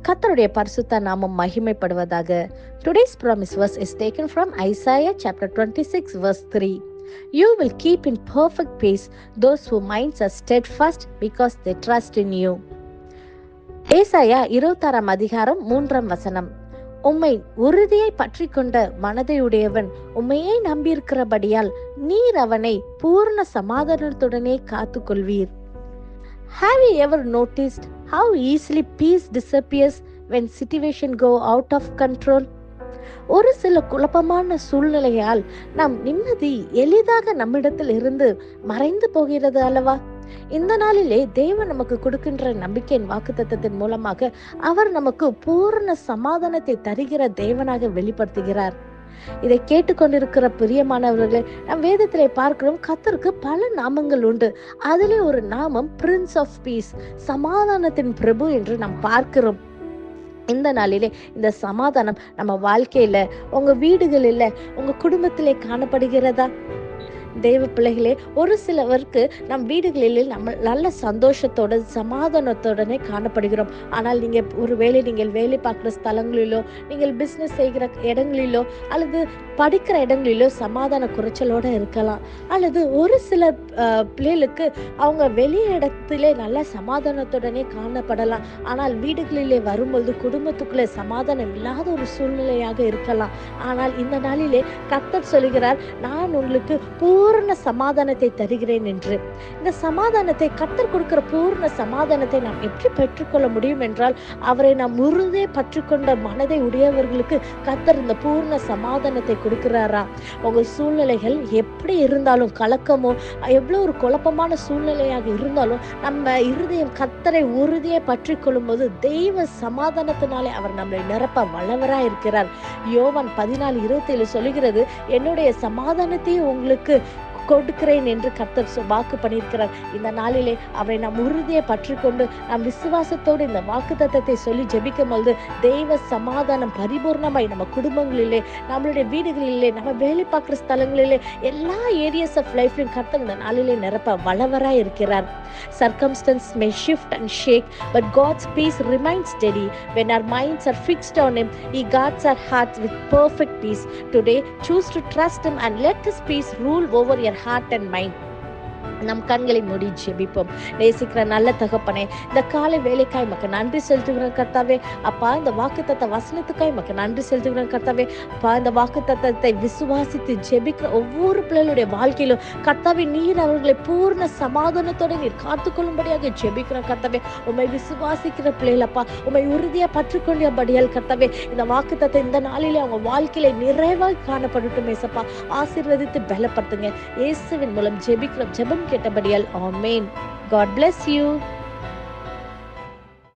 கர்த்தருடைய பரிசுத்த நாமம் மகிமைப்படுவதாக. Today's promise verse is taken from Isaiah chapter 26 verse 3. You will keep in perfect peace those whose minds are steadfast because they trust in you. ஏசாயா 26 அதிகாரம் 3 வசனம். உம்மை உறுதியை பற்றி கொண்ட மனதையுடையவன் உம்மையே நம்பியிருக்கிறபடியால் நீர் அவனை பூர்ண சமாதானத்துடனே காத்து கொள்வீர். Have you ever noticed how easily peace disappears when situation go out of control? ஒரு சில குழப்பமான சூழ்நிலையால் நம் நிம்மதி எளிதாக நம்மிடத்தில் இருந்து மறைந்து போகிறது அல்லவா? இந்த நாளிலே தேவன் நமக்கு கொடுக்கின்ற நம்பிக்கையின் வாக்குத்தத்தத்தின் மூலமாக அவர் நமக்கு பூரண சமாதானத்தை தருகிற தேவனாக வெளிப்படுத்துகிறார். இதை கேட்டுக்கொண்டிருக்கிற பிரியமானவர்களே, நம் வேதத்திலே பார்க்கிறோம் கர்த்தருக்கு பல நாமங்கள் உண்டு. அதிலே ஒரு நாமம் பிரின்ஸ் ஆஃப் பீஸ், சமாதானத்தின் பிரபு என்று நாம் பார்க்கிறோம். இந்த நாளிலே இந்த சமாதானம் நம்ம வாழ்க்கையில, உங்க வீடுகளில், உங்க குடும்பத்திலே காணப்படுகிறதா? தேவ பிள்ளைகளே, ஒரு சிலவருக்கு நம் வீடுகளில் நம்ம நல்ல சந்தோஷத்தோட சமாதானத்தோடனே காணப்படுகிறோம். ஆனால் நீங்க ஒருவேளை நீங்கள் வேலை பார்க்குற ஸ்தலங்களிலோ, நீங்கள் பிஸ்னஸ் செய்கிற இடங்களிலோ, அல்லது படிக்கிற இடங்களிலோ சமாதான குறைச்சலோட இருக்கலாம். அல்லது ஒரு சில பிள்ளைகளுக்கு அவங்க வெளி இடத்திலே நல்ல சமாதானத்துடனே காணப்படலாம். ஆனால் வீடுகளிலே வரும்பொழுது குடும்பத்துக்குள்ளே சமாதானம் இல்லாத ஒரு சூழ்நிலையாக இருக்கலாம். ஆனால் இந்த நாளிலே கர்த்தர் சொல்கிறார், நான் உங்களுக்கு பூர்ண சமாதானத்தை தருகிறேன் என்று. இந்த சமாதானத்தை, கர்த்தர் கொடுக்கிற பூர்ண சமாதானத்தை நாம் எப்படி பெற்றுக்கொள்ள முடியும் என்றால், அவரை நாம் உறுதியை பற்றிக்கொண்ட மனதை உடையவர்களுக்கு கர்த்தர் இந்த பூர்ண சமாதானத்தை கொடுக்கிறாரா? உங்க சூழ்நிலைகள் எப்படி இருந்தாலும், கலக்கமோ எவ்வளவு ஒரு குழப்பமான சூழ்நிலையாக இருந்தாலும், நம்ம இருதயம் கர்த்தரை உறுதியை பற்றி கொள்ளும் போது தெய்வ சமாதானத்தினாலே அவர் நம்மளை நிரப்ப வல்லவராய் இருக்கிறார். யோவான் 14:27 சொல்லுகிறது, என்னுடைய சமாதானத்தையே உங்களுக்கு கொடுக்கிறேன் என்று கர்த்தர் வாக்கு பண்ணியிருக்கிறார். இந்த நாளிலே அவரை நாம் உறுதியை பற்றி கொண்டு நாம் விசுவாசத்தோடு இந்த வாக்குத்தத்தத்தை சொல்லி ஜெபிக்கும் பொழுது தெய்வ சமாதானம் பரிபூர்ணமாய் நம்ம குடும்பங்களிலே, நம்மளுடைய வீடுகளிலே, நம்ம வேலை பார்க்குற ஸ்தலங்களிலே, எல்லா ஏரியாஸ் ஆஃப் லைஃப்லையும் கர்த்தர் இந்த நாளிலே நிரப்ப வல்லவராய் இருக்கிறார். Circumstances may shift and shake, but God's peace remains steady. When our minds are fixed on Him, He guards our hearts with perfect peace. Today, choose to trust Him and let His peace rule over your heart and mind. நம் கண்களை மூடி ஜெபிப்போம். நேசிக்கிற நல்ல தகப்பனே, இந்த காலை வேலைக்காய் மக்கு நன்றி செலுத்துகிறேன் கர்த்தாவே. அப்பா, இந்த வாக்குத்தத்த வசனத்துக்காய் மக்கு நன்றி செலுத்துகிறேன் கர்த்தாவே. அப்பா, இந்த வாக்குத்தத்தத்தை விசுவாசித்து ஜெபிக்கிற ஒவ்வொரு பிள்ளைகளுடைய வாழ்க்கையிலும் கர்த்தாவே, நீர் அவர்களை பூர்ண சமாதானத்தோடு நீர் காத்துக்கொள்ளும்படியாக ஜெபிக்கிறேன் கர்த்தாவே. உம்மை விசுவாசிக்கிற பிள்ளைகளப்பா, உம்மை உறுதியா பற்றுக்கொள்ளபடியால் கர்த்தாவே, இந்த வாக்குத்தத்தை இந்த நாளிலே அவங்க வாழ்க்கையில நிறைவாய் காணப்படட்டும் ஏசப்பா. ஆசீர்வதித்து பலப்படுத்துங்க. இயேசுவின் மூலம் ஜெபிக்கிறோம். ஜெபம் கேட்டபடியால் ஆமென். God bless you.